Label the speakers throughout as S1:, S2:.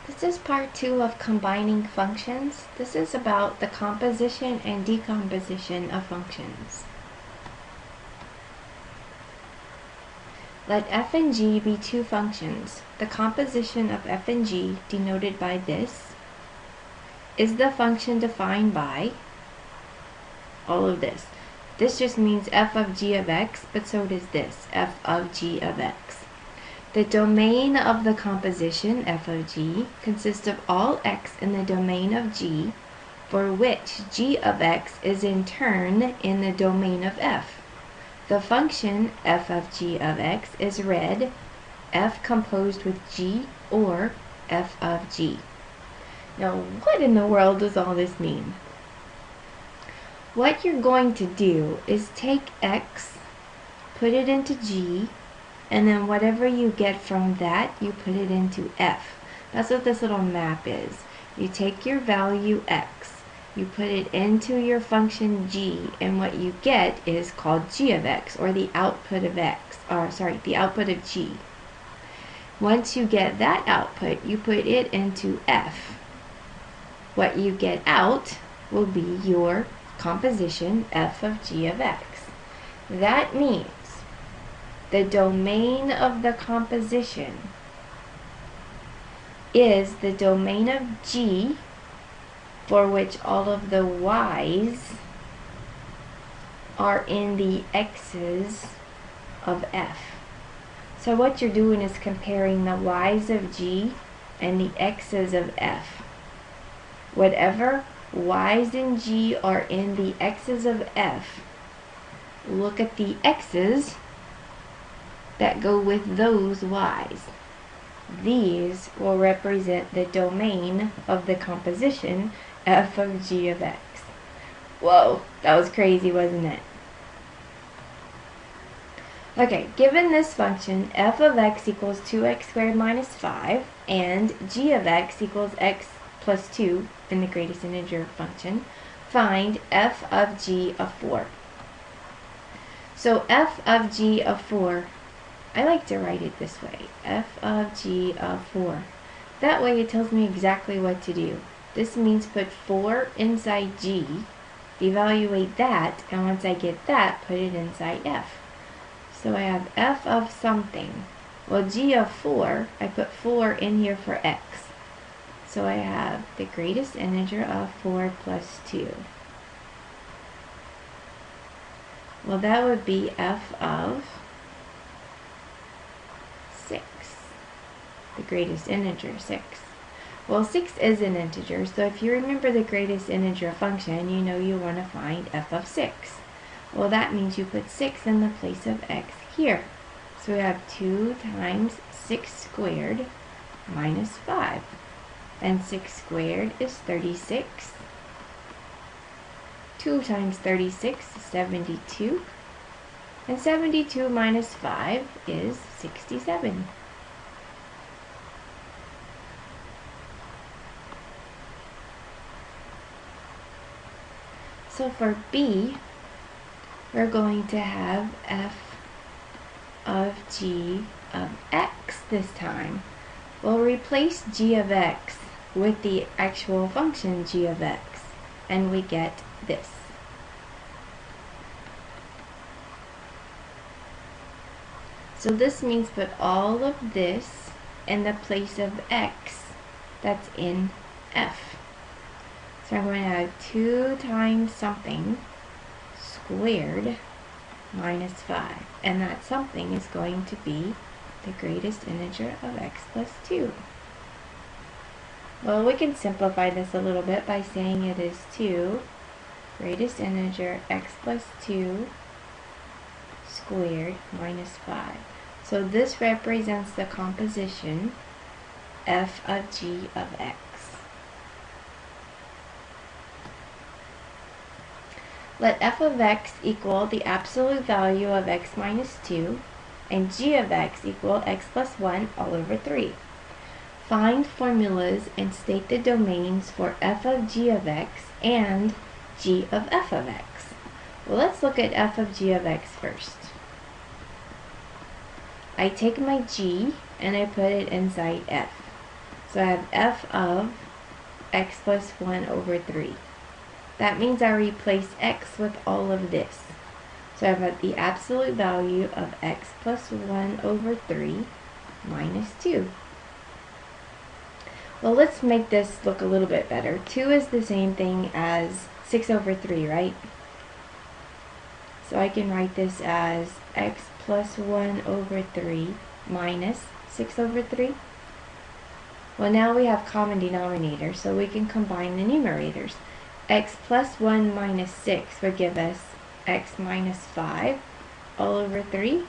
S1: This is part 2 of combining functions. This is about the composition and decomposition of functions. Let f and g be two functions. The composition of f and g, denoted by this, is the function defined by all of this. This just means f of g of x, but so does this, f of g of x. The domain of the composition, f of g, consists of all x in the domain of g, for which g of x is in turn in the domain of f. The function f of g of x is read f composed with g or f of g. Now, what in the world does all this mean? What you're going to do is take x, put it into g, and then whatever you get from that, you put it into f. That's what this little map is. You take your value x, you put it into your function g, and what you get is called g of x, or the output of x, or sorry, the output of g. Once you get that output, you put it into f. What you get out will be your composition f of g of x. That means the domain of the composition is the domain of g, for which all of the y's are in the x's of f. So what you're doing is comparing the y's of g and the x's of f. Whatever y's in g are in the x's of f, look at the x's that go with those y's. These will represent the domain of the composition f of g of x. Whoa, that was crazy, wasn't it? Okay, given this function, f of x equals 2x squared minus 5, and g of x equals x plus 2 in the greatest integer function, find f of g of 4. So f of g of 4, I like to write it this way, f of g of 4. That way it tells me exactly what to do. This means put 4 inside g, evaluate that, and once I get that, put it inside f. So I have f of something. Well, g of 4, I put 4 in here for x. So I have the greatest integer of 4 plus 2. Well, that would be f of 6. The greatest integer, 6. Well, 6 is an integer, so if you remember the greatest integer function, you know you want to find f of 6. Well, that means you put 6 in the place of x here. So we have 2 times 6 squared minus 5. And 6 squared is 36. 2 times 36 is 72. And 72 minus 5 is 67. So for b, we're going to have f of g of x this time. We'll replace g of x with the actual function g of x, and we get this. So this means put all of this in the place of x that's in f. So I'm going to have 2 times something squared minus 5. And that something is going to be the greatest integer of x plus 2. Well, we can simplify this a little bit by saying it is 2 greatest integer x plus 2 squared minus 5. So this represents the composition f of g of x. Let f of x equal the absolute value of x minus 2 and g of x equal x plus 1 all over 3. Find formulas and state the domains for f of g of x and g of f of x. Well, let's look at f of g of x first. I take my g and I put it inside f. So I have f of x plus 1 over 3. That means I replace x with all of this. So I have the absolute value of x plus 1 over 3 minus 2. Well, let's make this look a little bit better. 2 is the same thing as 6 over 3, right? So I can write this as x plus 1 over 3 minus 6 over 3. Well, now we have common denominator, so we can combine the numerators. X plus 1 minus 6 would give us x minus 5 all over 3.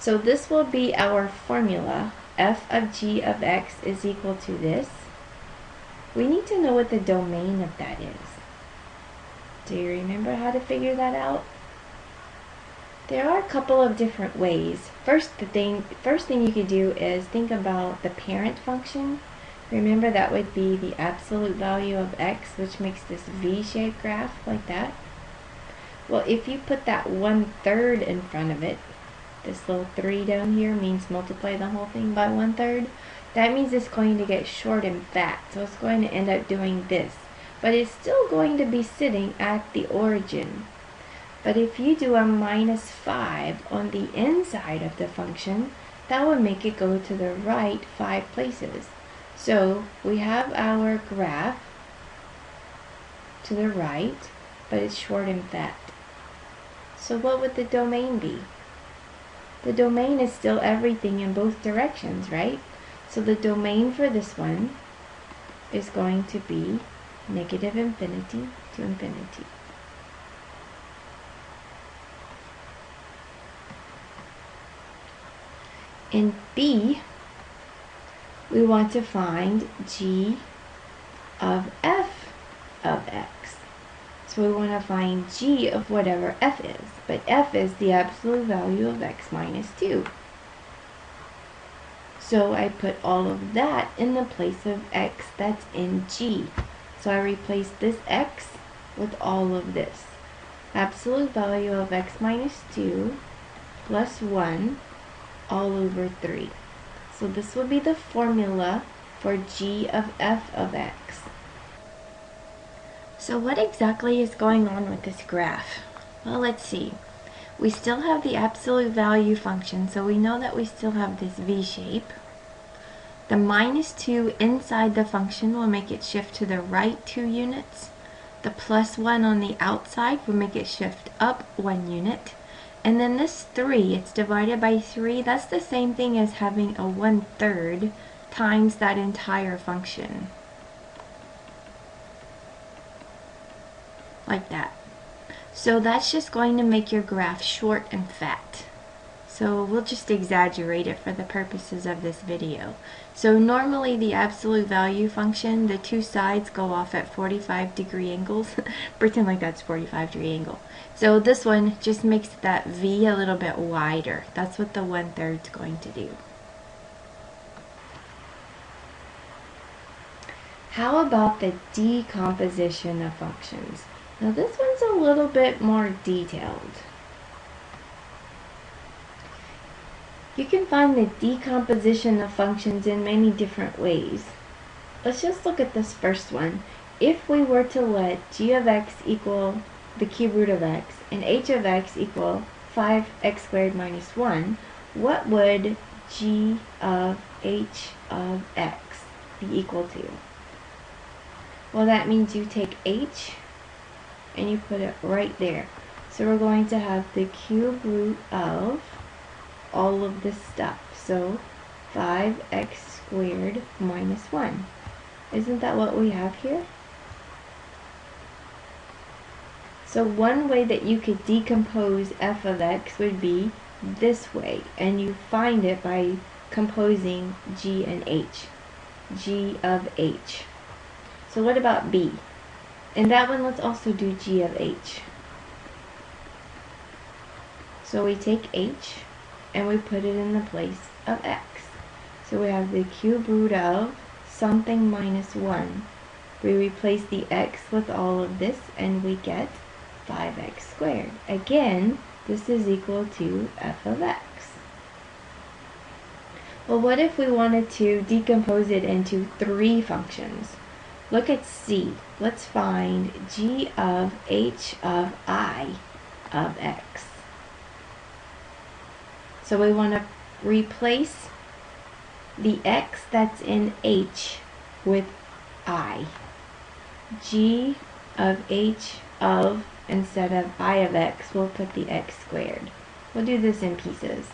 S1: So this will be our formula. F of g of x is equal to this. We need to know what the domain of that is. Do you remember how to figure that out? There are a couple of different ways. First thing you could do is think about the parent function. Remember, that would be the absolute value of x, which makes this V-shaped graph like that. Well, if you put that 1/3 in front of it, this little 3 down here means multiply the whole thing by 1/3. That means it's going to get short and fat, so it's going to end up doing this. But it's still going to be sitting at the origin. But if you do a minus 5 on the inside of the function, that would make it go to the right 5 places. So we have our graph to the right, but it's short and fat. So what would the domain be? The domain is still everything in both directions, right? So the domain for this one is going to be negative infinity to infinity. In B, we want to find g of f of x. So we want to find g of whatever f is, but f is the absolute value of x minus 2. So I put all of that in the place of x that's in g. So I replace this x with all of this. Absolute value of x minus 2 plus 1 all over 3. So this would be the formula for g of f of x. So what exactly is going on with this graph? Well, let's see. We still have the absolute value function, so we know that we still have this V shape. The minus 2 inside the function will make it shift to the right 2 units. The plus 1 on the outside will make it shift up 1 unit. And then this 3, it's divided by 3. That's the same thing as having a 1/3 times that entire function. Like that. So that's just going to make your graph short and fat. So we'll just exaggerate it for the purposes of this video. So normally the absolute value function, the two sides go off at 45-degree angles. Pretend like that's 45-degree angle. So this one just makes that V a little bit wider. That's what the 1/3 is going to do. How about the decomposition of functions? Now this one's a little bit more detailed. You can find the decomposition of functions in many different ways. Let's just look at this first one. If we were to let g of x equal the cube root of x and h of x equal 5x squared minus 1, what would g of h of x be equal to? Well, that means you take h and you put it right there. So we're going to have the cube root of all of this stuff. So 5x squared minus 1. Isn't that what we have here? So one way that you could decompose f of x would be this way, and you find it by composing g and h. G of h. So what about b? In that one, let's also do g of h. So we take h and we put it in the place of x. So we have the cube root of something minus 1. We replace the x with all of this and we get 5x squared. Again, this is equal to f of x. Well, what if we wanted to decompose it into 3 functions? Look at C. Let's find g of h of I of x. So we want to replace the x that's in h with I. G of h of, instead of I of x, we'll put the x squared. We'll do this in pieces.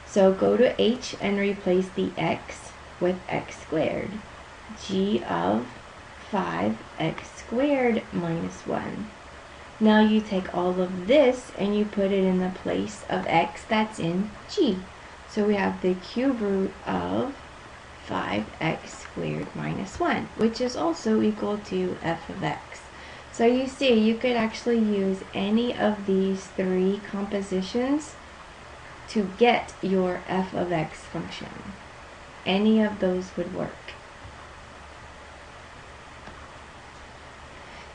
S1: So go to h and replace the x with x squared. G of 5x squared minus 1. Now you take all of this and you put it in the place of x that's in g. So we have the cube root of 5x squared minus 1, which is also equal to f of x. So you see, you could actually use any of these 3 compositions to get your f of x function. Any of those would work.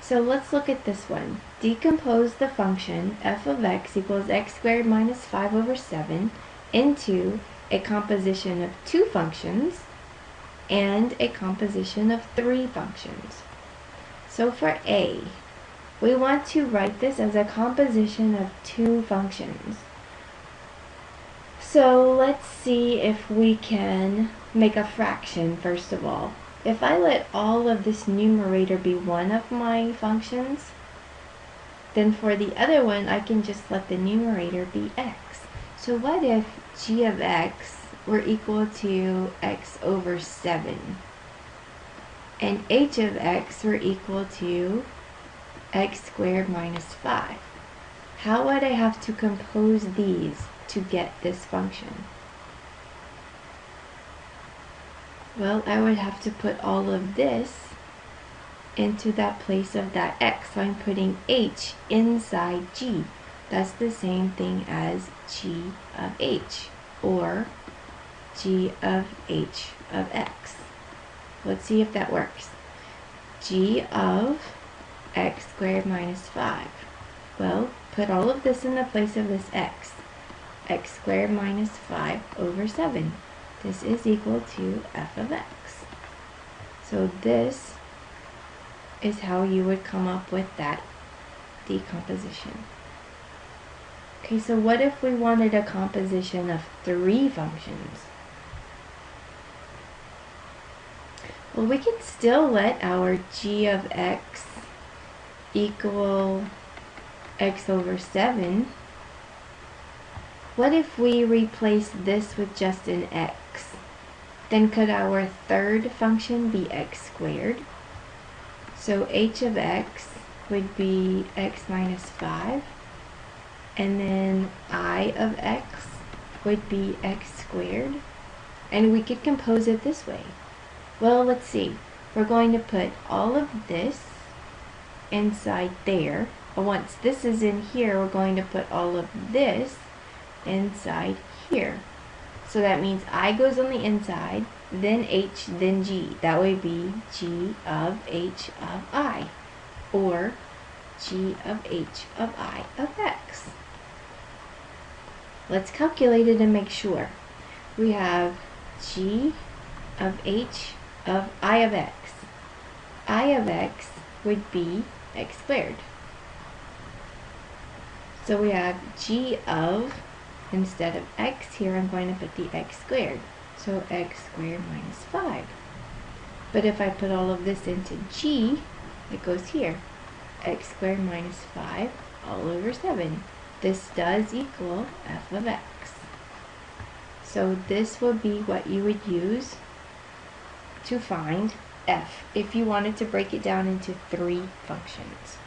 S1: So let's look at this one. Decompose the function f of x equals x squared minus 5 over 7 into a composition of 2 functions and a composition of 3 functions. So for A, we want to write this as a composition of 2 functions. So let's see if we can make a fraction first of all. If I let all of this numerator be one of my functions, then for the other one I can just let the numerator be x. So what if g of x were equal to x over 7 and h of x were equal to x squared minus 5? How would I have to compose these to get this function? Well, I would have to put all of this into that place of that x. So I'm putting h inside g. That's the same thing as g of h, or g of h of x. Let's see if that works. G of x squared minus 5. Well, put all of this in the place of this x. X squared minus 5 over 7. This is equal to f of x. So this is how you would come up with that decomposition. Okay, so what if we wanted a composition of 3 functions? Well, we can still let our g of x equal x over 7. What if we replace this with just an x? Then could our third function be x squared? So h of x would be x minus 5. And then I of x would be x squared. And we could compose it this way. Well, let's see. We're going to put all of this inside there. But once this is in here, we're going to put all of this inside here. So that means I goes on the inside, then h, then g. That would be g of h of I, or g of h of I of x. Let's calculate it and make sure. We have g of h of I of x. I of x would be x squared. So we have g of, instead of x here, I'm going to put the x squared. So x squared minus 5. But if I put all of this into g, it goes here. X squared minus 5 all over 7. This does equal f of x. So this will be what you would use to find f if you wanted to break it down into 3 functions.